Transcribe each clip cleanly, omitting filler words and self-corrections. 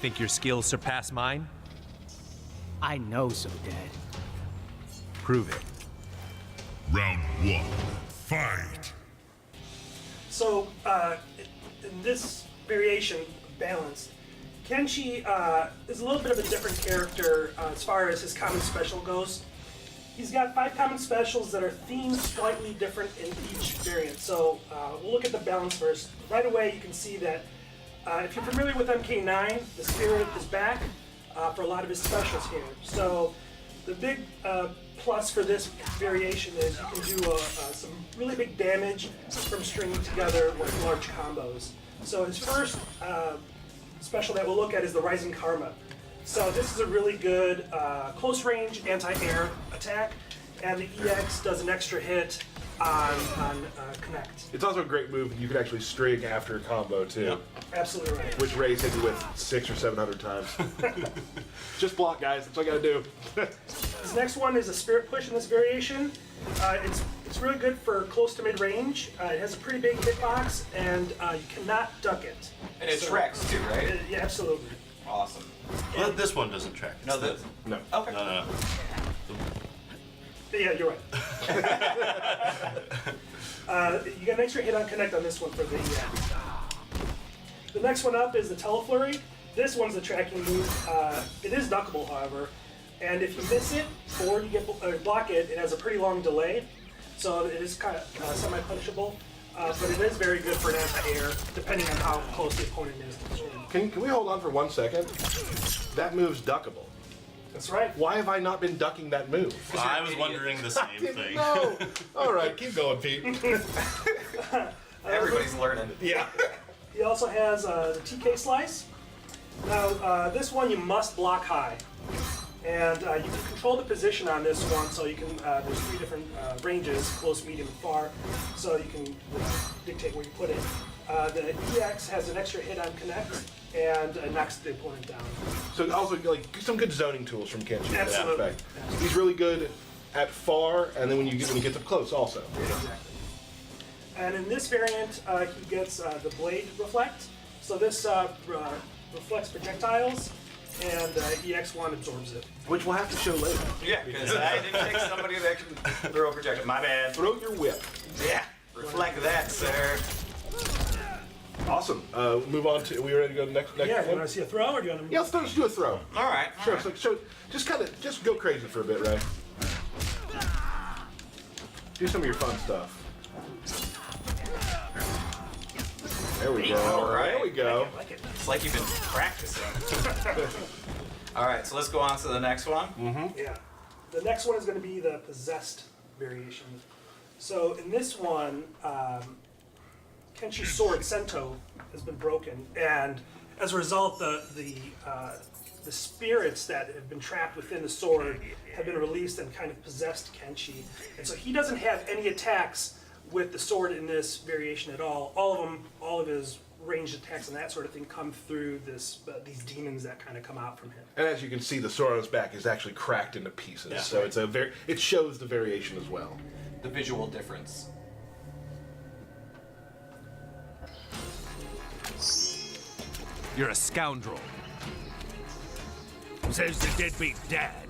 Think your skills surpass mine? I know so, Dad. Prove it. Round 1. Fight! So, in this variation, Balanced, Kenshi is a little bit of a different character as far as his common special goes. He's got 5 common specials that are themed slightly different in each variant. So we'll look at the balance first. Right away you can see that if you're familiar with MK9, the Spirit is back for a lot of his specials here. So the big plus for this variation is you can do some really big damage from stringing together with large combos. So his first special that we'll look at is the Rising Karma. So this is a really good close range anti-air attack, and the EX does an extra hit on connect. It's also a great move. You can actually string after a combo too. Yep. Absolutely right. Which Ray's hit you with 600 or 700 times. Just block, guys. That's all I gotta do. This next one is a Spirit Push in this variation. It's really good for close to mid range. It has a pretty big hitbox, and you cannot duck it. And it tracks too, right? Yeah, absolutely. Awesome. Well, this one doesn't track. No, this. No. Okay. No. Yeah, you're right. You got an extra hit on connect on this one for the EX. The next one up is the Teleflurry. This one's the tracking move. It is duckable, however, and if you miss it or you get block it, it has a pretty long delay, so it is kind of semi-punishable. But it is very good for an anti-air, depending on how close the opponent is to the string. Can we hold on for 1 second? That move's duckable. That's right. Why have I not been ducking that move? I was wondering the same thing. No. All right, keep going, Pete. Everybody's learning. Yeah. He also has the TK Slice. Now, this one you must block high. And you can control the position on this one, so you can, there's 3 different ranges, close, medium, and far, so you can dictate where you put it. The EX has an extra hit on connect, and knocks the opponent down. So also, like, some good zoning tools from Kenshi. Absolutely. In that effect. He's really good at far, and then when he gets up close also. Exactly. And in this variant, he gets the Blade Reflect. So this reflects projectiles, and EX1 absorbs it. Which we'll have to show later. Yeah, because I didn't pick somebody that can throw a projectile. My bad. Throw your whip. Yeah, reflect that, sir. Awesome. Move on to, are we ready to go to the next Yeah, you one? want to see a throw, or do you want to? Yeah, let's do a throw. All right. Sure, so just go crazy for a bit, Ray. Do some of your fun stuff. There we go. All right. There we go. I like it. It's like you've been practicing. All right, so let's go on to the next one. Yeah. The next one is going to be the Possessed variation. So in this one, Kenshi's sword, Sento, has been broken, and as a result, the spirits that have been trapped within the sword have been released and kind of possessed Kenshi. And so he doesn't have any attacks with the sword in this variation at all. All of his ranged attacks and that sort of thing come through these demons that kind of come out from him. And as you can see, the sword on his back is actually cracked into pieces. Yeah. So it's it shows the variation as well. The visual difference. You're a scoundrel. Says the deadbeat dad.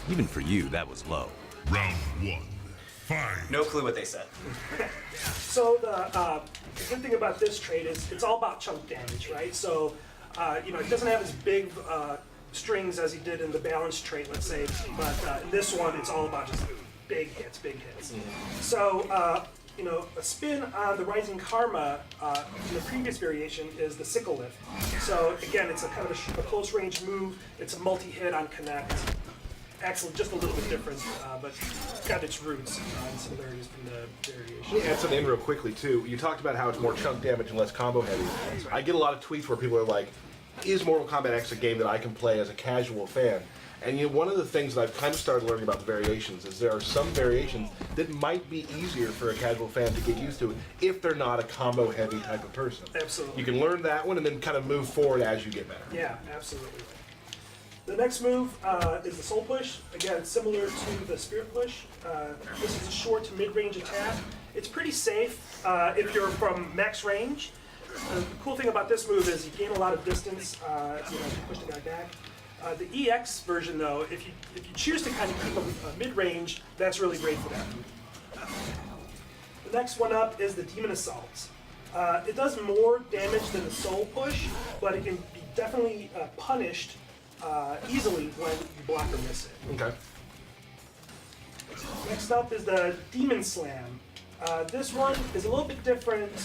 Even for you, that was low. Round 1. Fight! No clue what they said. So the good thing about this trait is it's all about chunk damage, right? So it doesn't have as big strings as he did in the balance trait, let's say, but in this one it's all about just big hits. So a spin on the Rising Karma in the previous variation is the Sickle Lift. So again, it's a kind of a close range move. It's a multi-hit on connect. Excellent, just a little bit different, but it's got its roots and similarities from the variation. Let me add something in real quickly too. You talked about how it's more chunk damage and less combo heavy. I get a lot of tweets where people are like, is Mortal Kombat X a game that I can play as a casual fan? And one of the things that I've kind of started learning about the variations is there are some variations that might be easier for a casual fan to get used to if they're not a combo heavy type of person. Absolutely. You can learn that one and then kind of move forward as you get better. Yeah, absolutely. The next move is the Soul Push. Again, similar to the Spirit Push. This is a short to mid-range attack. It's pretty safe if you're from max range. The cool thing about this move is you gain a lot of distance, if you push the guy back. The EX version, though, if you choose to kind of keep a mid-range, that's really great for that move. The next one up is the Demon Assault. It does more damage than the Soul Push, but it can be definitely punished easily when you block or miss it. Okay. Next up is the Demon Slam. This one is a little bit different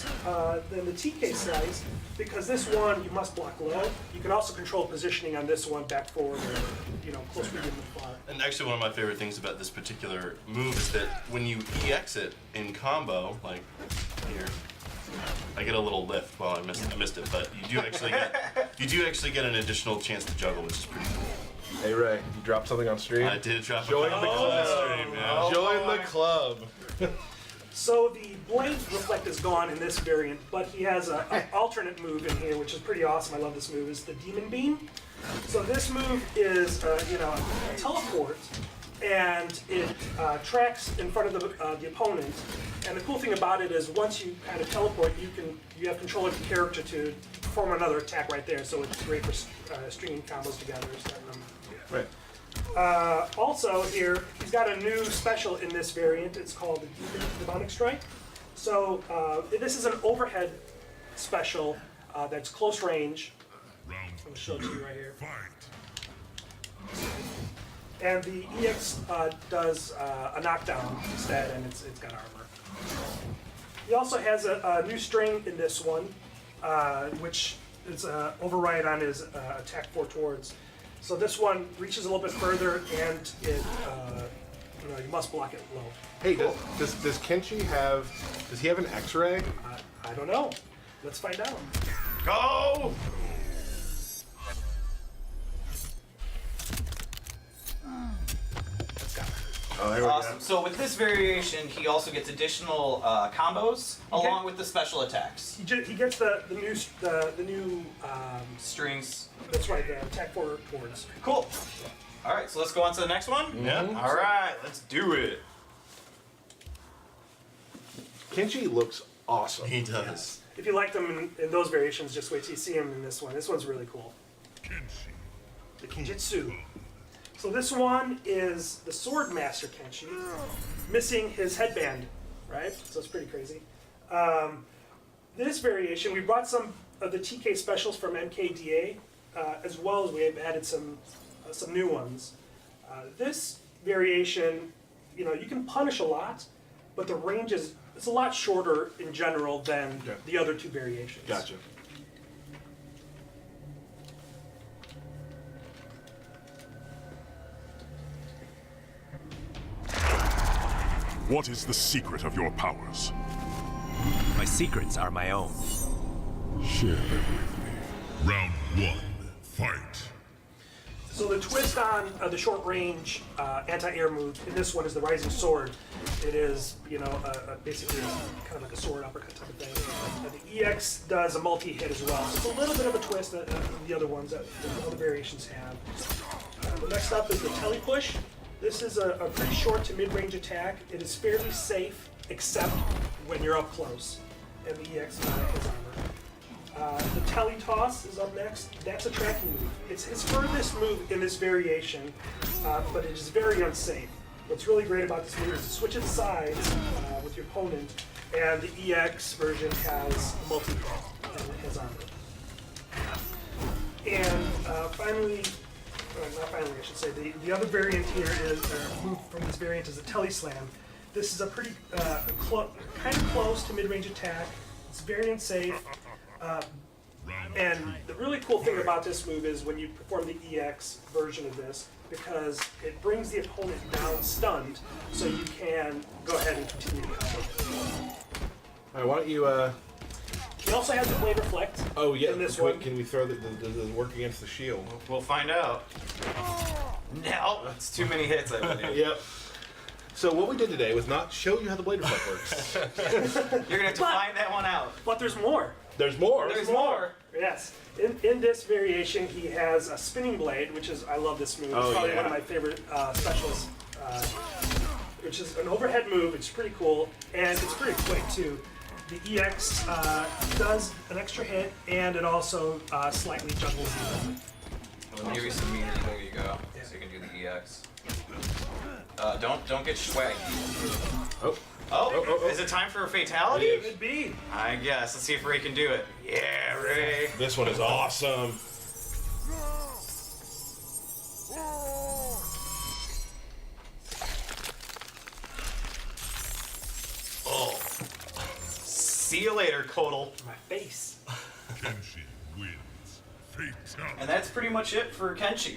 than the TK slice because this one you must block low. You can also control positioning on this one, back forward, or close medium and far. And actually, one of my favorite things about this particular move is that when you EX it in combo, like here, I get a little lift. Well, I missed it, but you do actually get an additional chance to juggle, which is pretty cool. Hey Ray, you dropped something on stream? I did drop Join a the couple on club. stream, yeah. Join the club. So the Blade Reflect is gone in this variant, but he has an alternate move in here, which is pretty awesome. I love this move. Is the Demon Beam. So this move is a teleport, and it tracks in front of the opponent. And the cool thing about it is once you kind of teleport, you have control of your character to perform another attack right there. So it's great for stringing combos together, starting them. Right. Also here, he's got a new special in this variant. It's called the Bubonic Strike. So this is an overhead special that's close range. Round I'm going to show it to you right here. fight. And the EX does a knockdown instead, and it's got armor. He also has a new string in this one, which is override on his attack 4 towards. So this one reaches a little bit further, and it you must block it low. Hey, does Kenshi have? Does he have an X-ray? I don't know. Let's find out. Go! Oh, here we Awesome. So with this variation, he also gets additional combos along with the special attacks. He gets the new Strings. that's right, the attack 4 towards. Cool. All right, so let's go on to the next one. Yeah. All right, let's do it. Kenshi looks awesome. He does. If you like them in those variations, just wait till you see him in this one. This one's really cool. Kenshi. The Kenjutsu. So this one is the Sword Master Kenshi, missing his headband, right? So it's pretty crazy. This variation, we brought some of the TK specials from MKDA, as well as we have added some new ones. This variation, you can punish a lot, but the range it's a lot shorter in general than the other two variations. Gotcha. What is the secret of your powers? My secrets are my own. Share them with me. Round 1, fight. So the twist on the short range anti-air move in this one is the Rising Sword. It is, basically kind of like a sword uppercut type of thing. The EX does a multi-hit as well. So it's a little bit of a twist that the other ones that the other variations have. The next up is the Tele Push. This is a pretty short to mid-range attack. It is fairly safe, except when you're up close. And the EX has armor. The Tele Toss is up next. That's a tracking move. It's his furthest move in this variation, but it is very unsafe. What's really great about this move is it switches sides with your opponent, and the EX version has multi-hit and it has armor. And finally, not finally, I should say, the other variant here is, move from this variant is a Tele Slam. This is a pretty kind of close to mid-range attack. It's very unsafe. And the really cool thing about this move is when you perform the EX version of this, because it brings the opponent down stunned, so you can go ahead and continue to combo. All right, why don't you? He also has the Blade Reflect. Oh yeah. In this Can one. can we throw the work against the shield? We'll find out. No, it's too many hits, I believe. Yep. So what we did today was not show you how the blade reflect works. You're gonna have to find that one out. But there's more. There's more. There's more. Yes. In this variation, he has a spinning blade, which is, I love this move. It's Oh, probably yeah. one of my favorite specials, which is an overhead move. It's pretty cool, and it's pretty quick, too. The EX does an extra hit, and it also slightly juggles the movement. We'll give you some meter. There you go. So you can do the EX. Don't get swaggy. Oh, is it time for a fatality? It is. Could be. I guess. Let's see if Ray can do it. Yeah, Ray. This one is awesome. Oh. See you later, Kodal. My face. Kenshi wins. Fatality. And that's pretty much it for Kenshi, right?